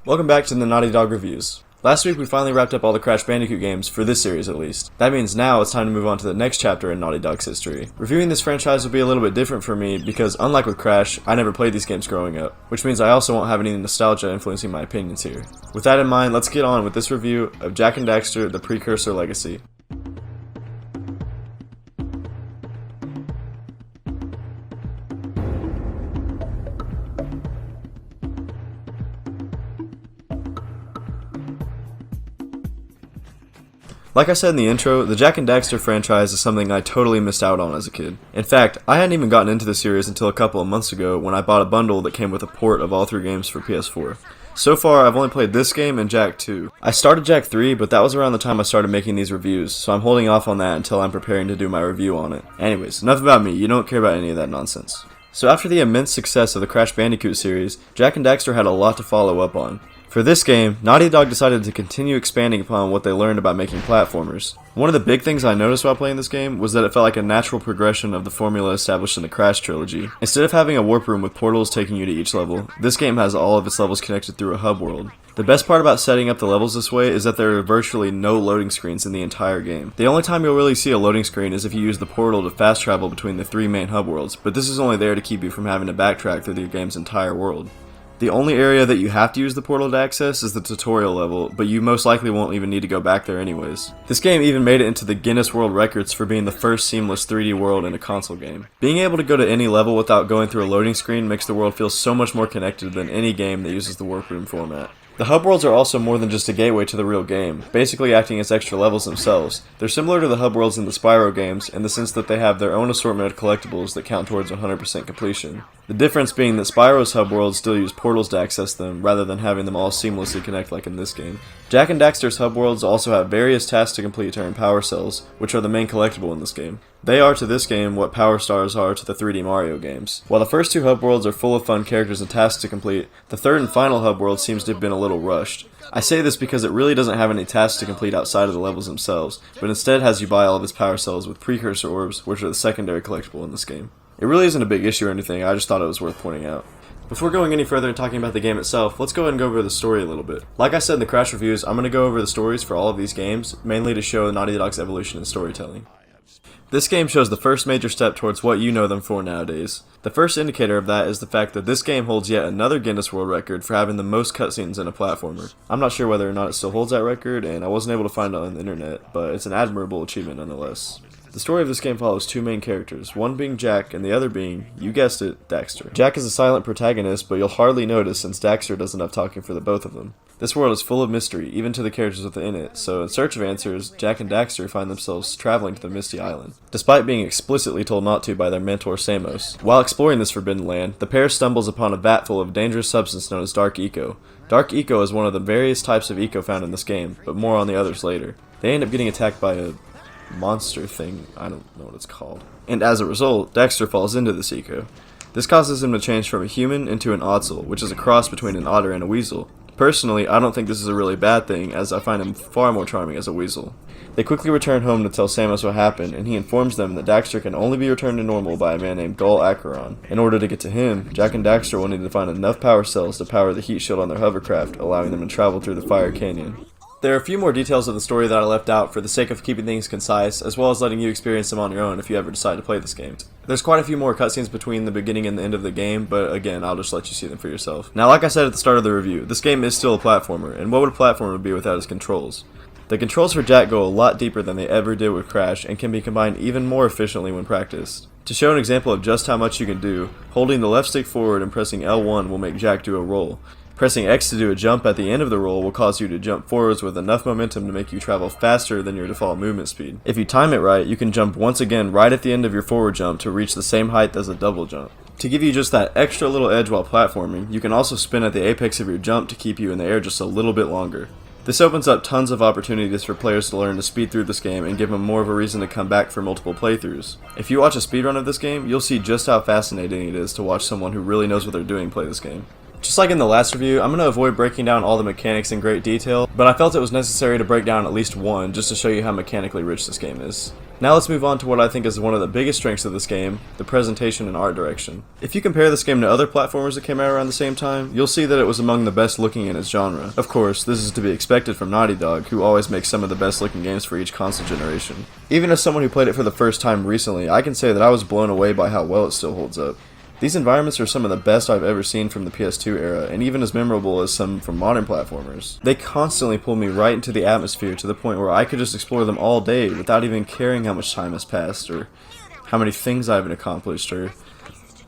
Welcome back to the Naughty Dog Reviews. Last week we finally wrapped up all the Crash Bandicoot games, for this series at least. That means now it's time to move on to the next chapter in Naughty Dog's history. Reviewing this franchise will be a little bit different for me because, unlike with Crash, I never played these games growing up, which means I also won't have any nostalgia influencing my opinions here. With that in mind, let's get on with this review of Jak and Daxter, the Precursor Legacy. Like I said in the intro, the Jak and Daxter franchise is something I totally missed out on as a kid. In fact, I hadn't even gotten into the series until a couple of months ago when I bought a bundle that came with a port of all three games for PS4. So far, I've only played this game and Jak 2. I started Jak 3, but that was around the time I started making these reviews, so I'm holding off on that until I'm preparing to do my review on it. Anyways, enough about me, you don't care about any of that nonsense. So after the immense success of the Crash Bandicoot series, Jak and Daxter had a lot to follow up on. For this game, Naughty Dog decided to continue expanding upon what they learned about making platformers. One of the big things I noticed while playing this game was that it felt like a natural progression of the formula established in the Crash trilogy. Instead of having a warp room with portals taking you to each level, this game has all of its levels connected through a hub world. The best part about setting up the levels this way is that there are virtually no loading screens in the entire game. The only time you'll really see a loading screen is if you use the portal to fast travel between the three main hub worlds, but this is only there to keep you from having to backtrack through the game's entire world. The only area that you have to use the portal to access is the tutorial level, but you most likely won't even need to go back there anyways. This game even made it into the Guinness World Records for being the first seamless 3D world in a console game. Being able to go to any level without going through a loading screen makes the world feel so much more connected than any game that uses the warp room format. The hub worlds are also more than just a gateway to the real game, basically acting as extra levels themselves. They're similar to the hub worlds in the Spyro games in the sense that they have their own assortment of collectibles that count towards 100% completion. The difference being that Spyro's hub worlds still use portals to access them, rather than having them all seamlessly connect like in this game. Jak and Daxter's hub worlds also have various tasks to complete to earn power cells, which are the main collectible in this game. They are to this game what Power Stars are to the 3D Mario games. While the first two hub worlds are full of fun characters and tasks to complete, the third and final hub world seems to have been a little rushed. I say this because it really doesn't have any tasks to complete outside of the levels themselves, but instead has you buy all of its power cells with Precursor orbs, which are the secondary collectible in this game. It really isn't a big issue or anything, I just thought it was worth pointing out. Before going any further and talking about the game itself, let's go ahead and go over the story a little bit. Like I said in the Crash reviews, I'm going to go over the stories for all of these games, mainly to show Naughty Dog's evolution in storytelling. This game shows the first major step towards what you know them for nowadays. The first indicator of that is the fact that this game holds yet another Guinness World Record for having the most cutscenes in a platformer. I'm not sure whether or not it still holds that record, and I wasn't able to find it on the internet, but it's an admirable achievement nonetheless. The story of this game follows two main characters, one being Jak and the other being, you guessed it, Daxter. Jak is a silent protagonist, but you'll hardly notice since Daxter does enough talking for the both of them. This world is full of mystery, even to the characters within it, so in search of answers, Jak and Daxter find themselves traveling to the Misty Island, despite being explicitly told not to by their mentor Samos. While exploring this forbidden land, the pair stumbles upon a vat full of a dangerous substance known as Dark Eco. Dark Eco is one of the various types of eco found in this game, but more on the others later. They end up getting attacked by a monster thing, I don't know what it's called. And as a result, Daxter falls into this eco. This causes him to change from a human into an odsel, which is a cross between an otter and a weasel. Personally, I don't think this is a really bad thing, as I find him far more charming as a weasel. They quickly return home to tell Samos what happened, and he informs them that Daxter can only be returned to normal by a man named Gul Acheron. In order to get to him, Jak and Daxter will need to find enough power cells to power the heat shield on their hovercraft, allowing them to travel through the Fire Canyon. There are a few more details of the story that I left out for the sake of keeping things concise, as well as letting you experience them on your own if you ever decide to play this game. There's quite a few more cutscenes between the beginning and the end of the game, but again, I'll just let you see them for yourself. Now, like I said at the start of the review, this game is still a platformer, and what would a platformer be without its controls? The controls for Jak go a lot deeper than they ever did with Crash, and can be combined even more efficiently when practiced. To show an example of just how much you can do, holding the left stick forward and pressing L1 will make Jak do a roll. Pressing X to do a jump at the end of the roll will cause you to jump forwards with enough momentum to make you travel faster than your default movement speed. If you time it right, you can jump once again right at the end of your forward jump to reach the same height as a double jump. To give you just that extra little edge while platforming, you can also spin at the apex of your jump to keep you in the air just a little bit longer. This opens up tons of opportunities for players to learn to speed through this game and give them more of a reason to come back for multiple playthroughs. If you watch a speedrun of this game, you'll see just how fascinating it is to watch someone who really knows what they're doing play this game. Just like in the last review, I'm going to avoid breaking down all the mechanics in great detail, but I felt it was necessary to break down at least one just to show you how mechanically rich this game is. Now let's move on to what I think is one of the biggest strengths of this game, the presentation and art direction. If you compare this game to other platformers that came out around the same time, you'll see that it was among the best looking in its genre. Of course, this is to be expected from Naughty Dog, who always makes some of the best looking games for each console generation. Even as someone who played it for the first time recently, I can say that I was blown away by how well it still holds up. These environments are some of the best I've ever seen from the PS2 era, and even as memorable as some from modern platformers. They constantly pull me right into the atmosphere to the point where I could just explore them all day without even caring how much time has passed, or how many things I haven't accomplished, or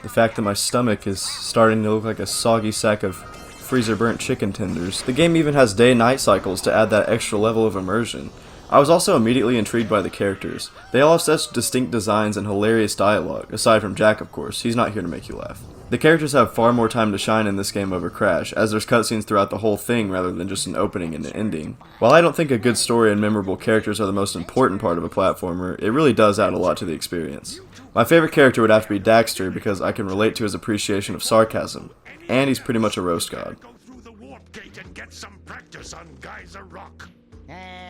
the fact that my stomach is starting to look like a soggy sack of freezer-burnt chicken tenders. The game even has day-night cycles to add that extra level of immersion. I was also immediately intrigued by the characters. They all have such distinct designs and hilarious dialogue, aside from Jak, of course. He's not here to make you laugh. The characters have far more time to shine in this game over Crash, as there's cutscenes throughout the whole thing rather than just an opening and an ending. While I don't think a good story and memorable characters are the most important part of a platformer, it really does add a lot to the experience. My favorite character would have to be Daxter because I can relate to his appreciation of sarcasm, and he's pretty much a roast god.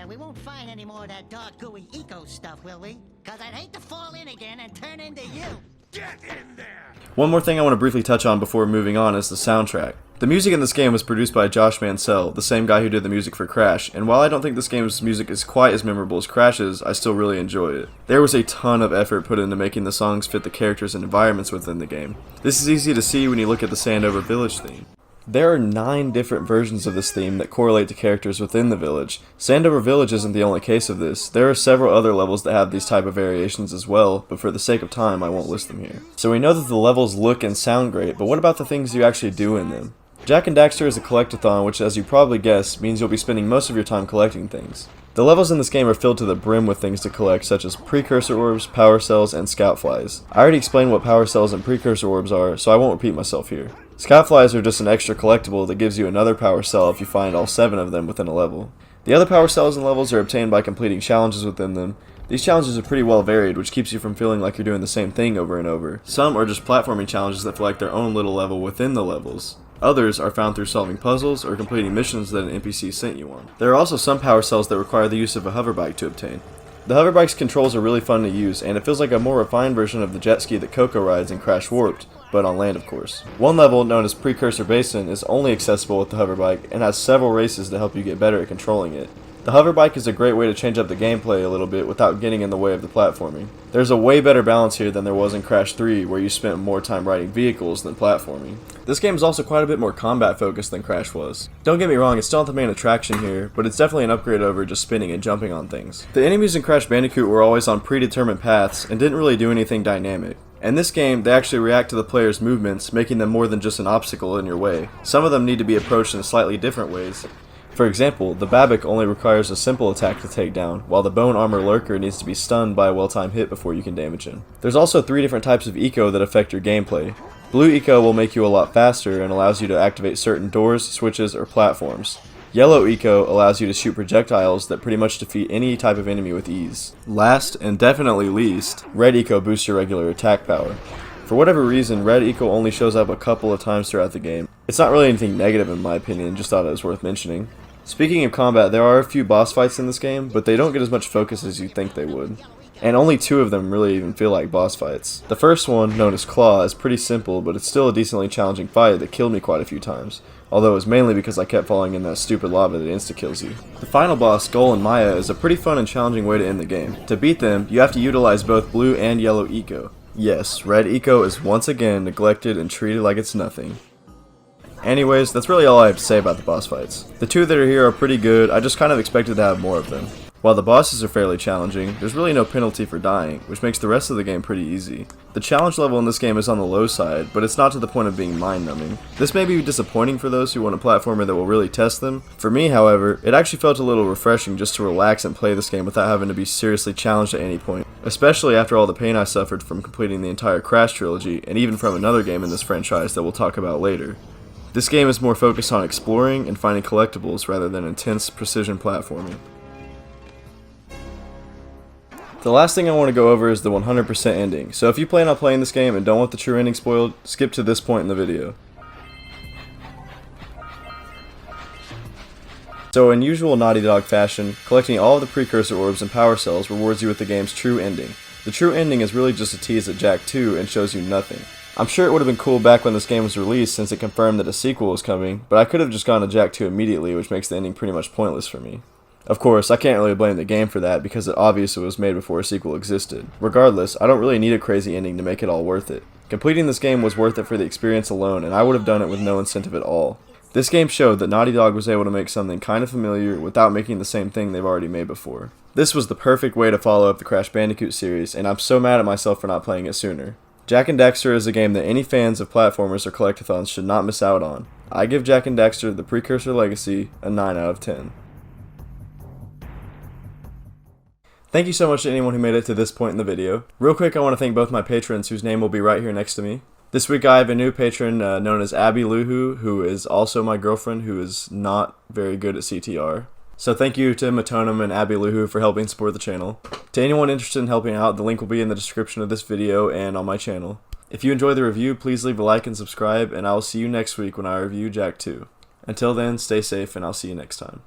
We won't find any more of that dark gooey eco stuff, will we? Cause I'd hate to fall in again and turn into you. Get in there! One more thing I want to briefly touch on before moving on is the soundtrack. The music in this game was produced by Josh Mansell, the same guy who did the music for Crash, and while I don't think this game's music is quite as memorable as Crash's, I still really enjoy it. There was a ton of effort put into making the songs fit the characters and environments within the game. This is easy to see when you look at the Sandover Village theme. There are 9 different versions of this theme that correlate to characters within the village. Sandover Village isn't the only case of this. There are several other levels that have these type of variations as well, but for the sake of time I won't list them here. So we know that the levels look and sound great, but what about the things you actually do in them? Jak and Daxter is a collectathon, which as you probably guessed, means you'll be spending most of your time collecting things. The levels in this game are filled to the brim with things to collect, such as Precursor Orbs, Power Cells, and Scout Flies. I already explained what Power Cells and Precursor Orbs are, so I won't repeat myself here. Scout Flies are just an extra collectible that gives you another Power Cell if you find all 7 of them within a level. The other Power Cells and levels are obtained by completing challenges within them. These challenges are pretty well varied, which keeps you from feeling like you're doing the same thing over and over. Some are just platforming challenges that feel like their own little level within the levels. Others are found through solving puzzles or completing missions that an NPC sent you on. There are also some Power Cells that require the use of a hoverbike to obtain. The hoverbike's controls are really fun to use, and it feels like a more refined version of the jet ski that Coco rides in Crash Warped, but on land of course. One level, known as Precursor Basin, is only accessible with the hoverbike and has several races to help you get better at controlling it. The hoverbike is a great way to change up the gameplay a little bit without getting in the way of the platforming. There's a way better balance here than there was in Crash 3, where you spent more time riding vehicles than platforming. This game is also quite a bit more combat focused than Crash was. Don't get me wrong, it's still not the main attraction here, but it's definitely an upgrade over just spinning and jumping on things. The enemies in Crash Bandicoot were always on predetermined paths and didn't really do anything dynamic. In this game, they actually react to the player's movements, making them more than just an obstacle in your way. Some of them need to be approached in slightly different ways. For example, the Babic only requires a simple attack to take down, while the Bone Armor Lurker needs to be stunned by a well-timed hit before you can damage him. There's also 3 different types of eco that affect your gameplay. Blue eco will make you a lot faster and allows you to activate certain doors, switches, or platforms. Yellow eco allows you to shoot projectiles that pretty much defeat any type of enemy with ease. Last, and definitely least, red eco boosts your regular attack power. For whatever reason, red eco only shows up a couple of times throughout the game. It's not really anything negative in my opinion, just thought it was worth mentioning. Speaking of combat, there are a few boss fights in this game, but they don't get as much focus as you'd think they would. And only 2 of them really even feel like boss fights. The first one, known as Claw, is pretty simple, but it's still a decently challenging fight that killed me quite a few times. Although it was mainly because I kept falling in that stupid lava that insta-kills you. The final boss, Gull and Maya, is a pretty fun and challenging way to end the game. To beat them, you have to utilize both blue and yellow eco. Yes, red eco is once again neglected and treated like it's nothing. Anyways, that's really all I have to say about the boss fights. The 2 that are here are pretty good, I just kind of expected to have more of them. While the bosses are fairly challenging, there's really no penalty for dying, which makes the rest of the game pretty easy. The challenge level in this game is on the low side, but it's not to the point of being mind-numbing. This may be disappointing for those who want a platformer that will really test them. For me, however, it actually felt a little refreshing just to relax and play this game without having to be seriously challenged at any point. Especially after all the pain I suffered from completing the entire Crash trilogy, and even from another game in this franchise that we'll talk about later. This game is more focused on exploring and finding collectibles rather than intense precision platforming. The last thing I want to go over is the 100% ending, so if you plan on playing this game and don't want the true ending spoiled, skip to this point in the video. So in usual Naughty Dog fashion, collecting all of the Precursor Orbs and Power Cells rewards you with the game's true ending. The true ending is really just a tease at Jak 2 and shows you nothing. I'm sure it would have been cool back when this game was released since it confirmed that a sequel was coming, but I could have just gone to Jak 2 immediately, which makes the ending pretty much pointless for me. Of course, I can't really blame the game for that because it obviously was made before a sequel existed. Regardless, I don't really need a crazy ending to make it all worth it. Completing this game was worth it for the experience alone, and I would have done it with no incentive at all. This game showed that Naughty Dog was able to make something kind of familiar without making the same thing they've already made before. This was the perfect way to follow up the Crash Bandicoot series, and I'm so mad at myself for not playing it sooner. Jak and Daxter is a game that any fans of platformers or collectathons should not miss out on. I give Jak and Daxter the Precursor Legacy a 9 out of 10. Thank you so much to anyone who made it to this point in the video. Real quick, I want to thank both my patrons whose name will be right here next to me. This week I have a new patron known as Abby Luhu, who is also my girlfriend, who is not very good at CTR. So thank you to Matonum and Abby Luhu for helping support the channel. To anyone interested in helping out, the link will be in the description of this video and on my channel. If you enjoyed the review, please leave a like and subscribe, and I will see you next week when I review Jak 2. Until then, stay safe, and I'll see you next time.